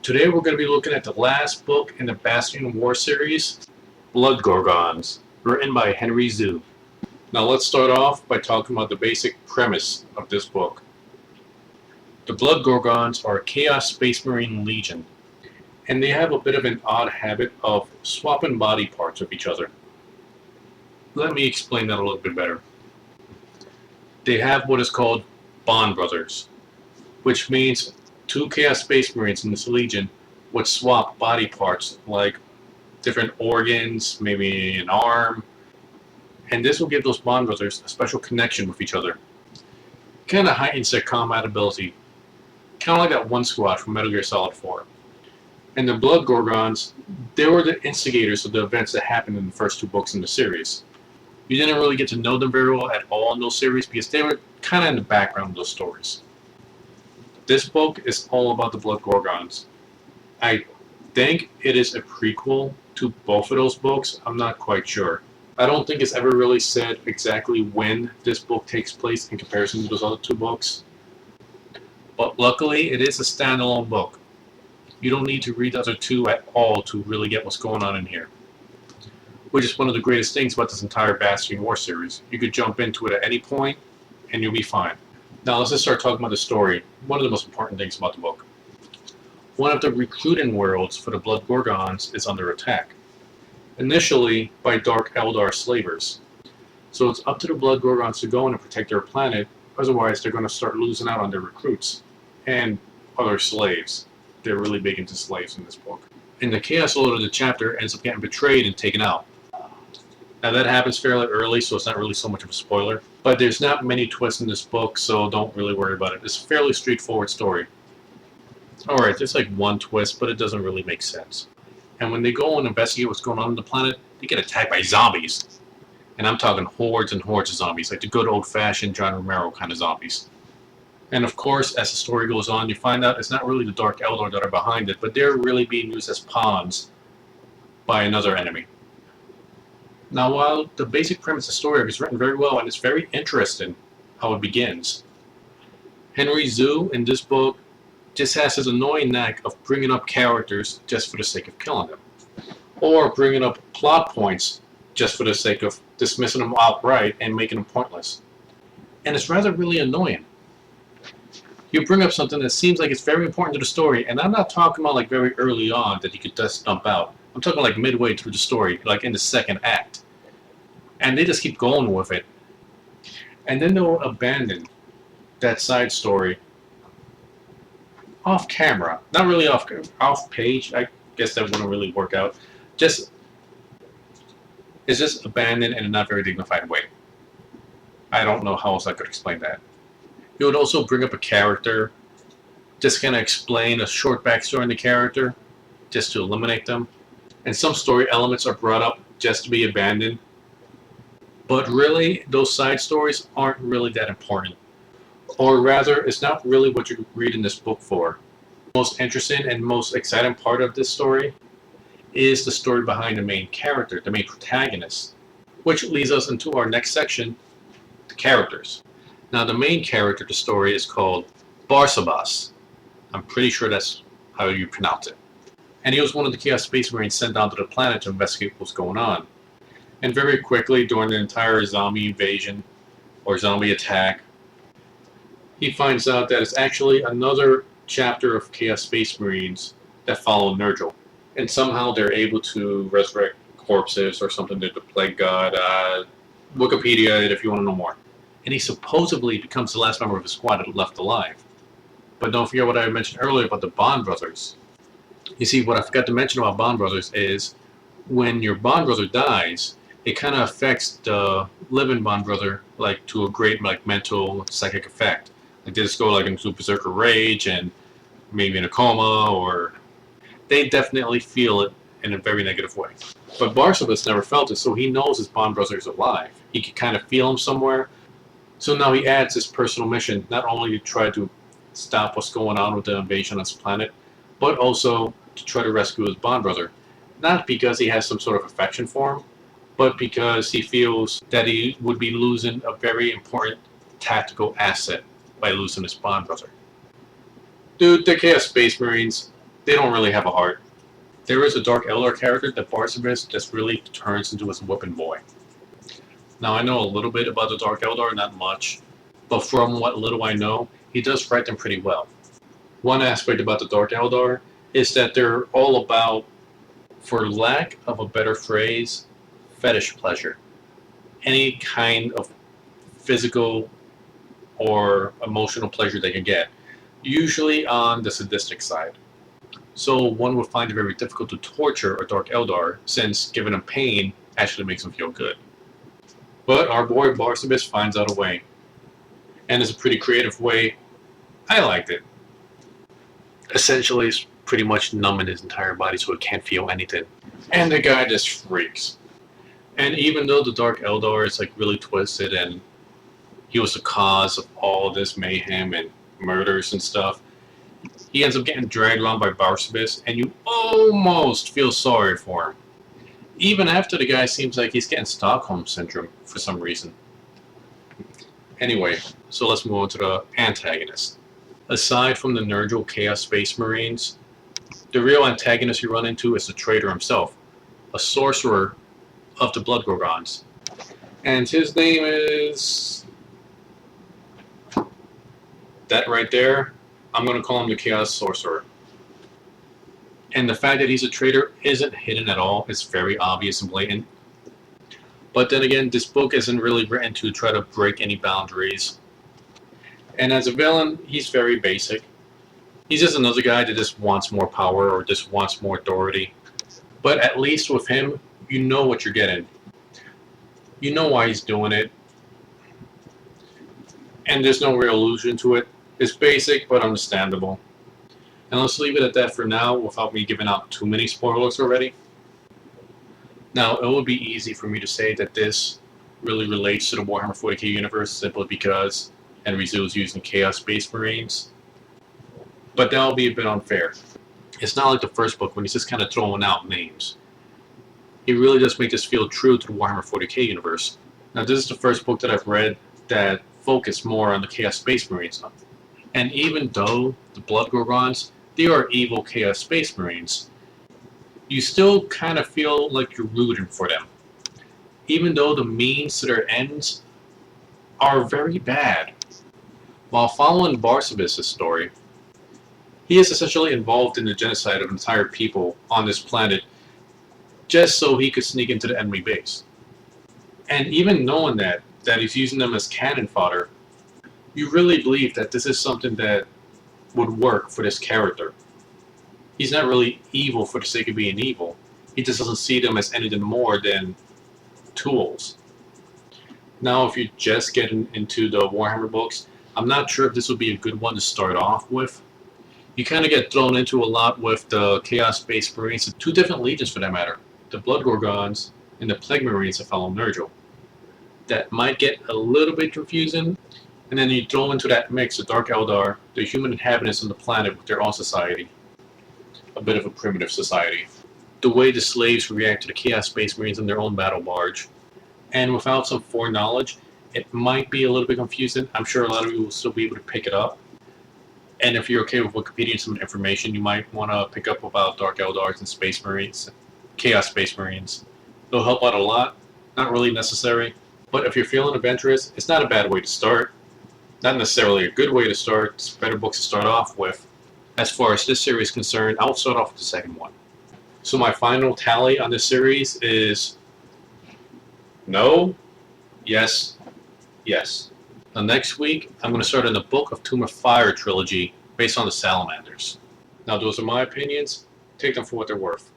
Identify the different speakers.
Speaker 1: Today we're going to be looking at the last book in the Bastion Wars series, Blood Gorgons, written by Henry Zhu. Now let's start off by talking about the basic premise of this book. The Blood Gorgons are a Chaos Space Marine Legion, and they have a bit of an odd habit of swapping body parts with each other. Let me explain that a little bit better. They have what is called bond brothers, which means two Chaos Space Marines in this Legion would swap body parts like different organs, maybe an arm, and this will give those bond brothers a special connection with each other. Kind of heightens their combat ability, kind of like that one squad from Metal Gear Solid 4. And the Blood Gorgons, they were the instigators of the events that happened in the first two books in the series. You didn't really get to know them very well at all in those series because they were kind of in the background of those stories. This book is all about the Blood Gorgons. I think it is a prequel to both of those books. I'm not quite sure. I don't think it's ever really said exactly when this book takes place in comparison to those other two books. But luckily, it is a standalone book. You don't need to read the other two at all to really get what's going on in here. Which is one of the greatest things about this entire Bastion Wars series. You could jump into it at any point, and you'll be fine. Now let's just start talking about the story. One of the most important things about the book. One of the recruiting worlds for the Blood Gorgons is under attack. Initially by Dark Eldar slavers. So it's up to the Blood Gorgons to go in and protect their planet, otherwise they're going to start losing out on their recruits and other slaves. They're really big into slaves in this book. And the Chaos Lord of the chapter ends up getting betrayed and taken out. Now that happens fairly early, so it's not really so much of a spoiler. But there's not many twists in this book, so don't really worry about it. It's a fairly straightforward story. Alright, there's like one twist, but it doesn't really make sense. And when they go and investigate what's going on the planet, they get attacked by zombies. And I'm talking hordes and hordes of zombies, like the good old-fashioned John Romero kind of zombies. And of course, as the story goes on, you find out it's not really the Dark Eldar that are behind it, but they're really being used as pawns by another enemy. Now, while the basic premise of the story is written very well and it's very interesting how it begins, Henry Zhu in this book just has his annoying knack of bringing up characters just for the sake of killing them, or bringing up plot points just for the sake of dismissing them outright and making them pointless. And it's rather really annoying. You bring up something that seems like it's very important to the story, and I'm not talking about like very early on that you could just dump out. I'm talking like midway through the story, like in the second act. And they just keep going with it. And then they'll abandon that side story off camera. Not really off page. I guess that wouldn't really work out. It's just abandoned in a not very dignified way. I don't know how else I could explain that. He would also bring up a character, just kind of explain a short backstory on the character, just to eliminate them. And some story elements are brought up just to be abandoned. But really, those side stories aren't really that important. Or rather, it's not really what you read in this book for. The most interesting and most exciting part of this story is the story behind the main character, the main protagonist. Which leads us into our next section, the characters. Now, the main character of the story is called Barsabas. I'm pretty sure that's how you pronounce it. And he was one of the Chaos Space Marines sent down to the planet to investigate what's going on. And very quickly, during the entire zombie invasion, or zombie attack, he finds out that it's actually another chapter of Chaos Space Marines that follow Nurgle. And somehow they're able to resurrect corpses or something to the Plague God. Wikipedia it if you want to know more. And he supposedly becomes the last member of his squad that left alive. But don't forget what I mentioned earlier about the Bond Brothers. You see, what I forgot to mention about Bond Brothers is when your Bond Brother dies, it kind of affects the living Bond Brother like to a great like mental psychic effect. Like they just go like into berserker rage and maybe in a coma, or they definitely feel it in a very negative way. But Barsabas never felt it, so he knows his Bond Brother is alive. He can kind of feel him somewhere. So now he adds his personal mission, not only to try to stop what's going on with the invasion on his planet, but also to try to rescue his Bond Brother. Not because he has some sort of affection for him, but because he feels that he would be losing a very important tactical asset by losing his Bond Brother. Dude, the Chaos Space Marines, they don't really have a heart. There is a Dark Eldar character that Barsabbas just really turns into his whipping boy. Now I know a little bit about the Dark Eldar, not much, but from what little I know, he does write them pretty well. One aspect about the Dark Eldar is that they're all about, for lack of a better phrase, fetish pleasure. Any kind of physical or emotional pleasure they can get, usually on the sadistic side. So one would find it very difficult to torture a Dark Eldar, since giving him pain actually makes him feel good. But our boy Barsabbas finds out a way, and it's a pretty creative way. I liked it. Essentially, it's pretty much numbing his entire body so it can't feel anything. And the guy just freaks. And even though the Dark Eldar is like really twisted and he was the cause of all this mayhem and murders and stuff, he ends up getting dragged around by Barsabbas, and you almost feel sorry for him. Even after the guy seems like he's getting Stockholm Syndrome for some reason. Anyway, so let's move on to the antagonists. Aside from the Nurgle Chaos Space Marines, the real antagonist you run into is the traitor himself, a sorcerer of the Blood Gorgons. And his name is... that right there. I'm going to call him the Chaos Sorcerer. And the fact that he's a traitor isn't hidden at all. It's very obvious and blatant. But then again, this book isn't really written to try to break any boundaries. And as a villain, he's very basic. He's just another guy that just wants more power or just wants more authority. But at least with him, you know what you're getting. You know why he's doing it. And there's no real allusion to it. It's basic, but understandable. And let's leave it at that for now without me giving out too many spoilers already. Now, it would be easy for me to say that this really relates to the Warhammer 40k universe simply because Henry Zoo is using Chaos Space Marines. But that would be a bit unfair. It's not like the first book when he's just kind of throwing out names. He really does make this feel true to the Warhammer 40k universe. Now, this is the first book that I've read that focused more on the Chaos Space Marines. And even though the Blood Gorgons, they are evil Chaos Space Marines, you still kind of feel like you're rooting for them. Even though the means to their ends are very bad. While following Barsabbas' story, he is essentially involved in the genocide of entire people on this planet just so he could sneak into the enemy base. And even knowing that he's using them as cannon fodder, you really believe that this is something that would work for this character. He's not really evil for the sake of being evil. He just doesn't see them as anything more than tools. Now, if you're just getting into the Warhammer books, I'm not sure if this would be a good one to start off with. You kind of get thrown into a lot with the Chaos Space Marines, two different legions for that matter, the Blood Gorgons and the Plague Marines that follow Nurgle. That might get a little bit confusing. And then you throw into that mix the Dark Eldar, the human inhabitants on the planet with their own society. A bit of a primitive society. The way the slaves react to the Chaos Space Marines in their own battle barge. And without some foreknowledge, it might be a little bit confusing. I'm sure a lot of you will still be able to pick it up. And if you're okay with Wikipedia and some information, you might want to pick up about Dark Eldars and Space Marines, Chaos Space Marines. They'll help out a lot. Not really necessary. But if you're feeling adventurous, it's not a bad way to start. Not necessarily a good way to start. It's better books to start off with. As far as this series is concerned, I'll start off with the second one. So my final tally on this series is no, yes, yes. Now next week, I'm going to start in the Book of Tomb of Fire trilogy based on the Salamanders. Now those are my opinions. Take them for what they're worth.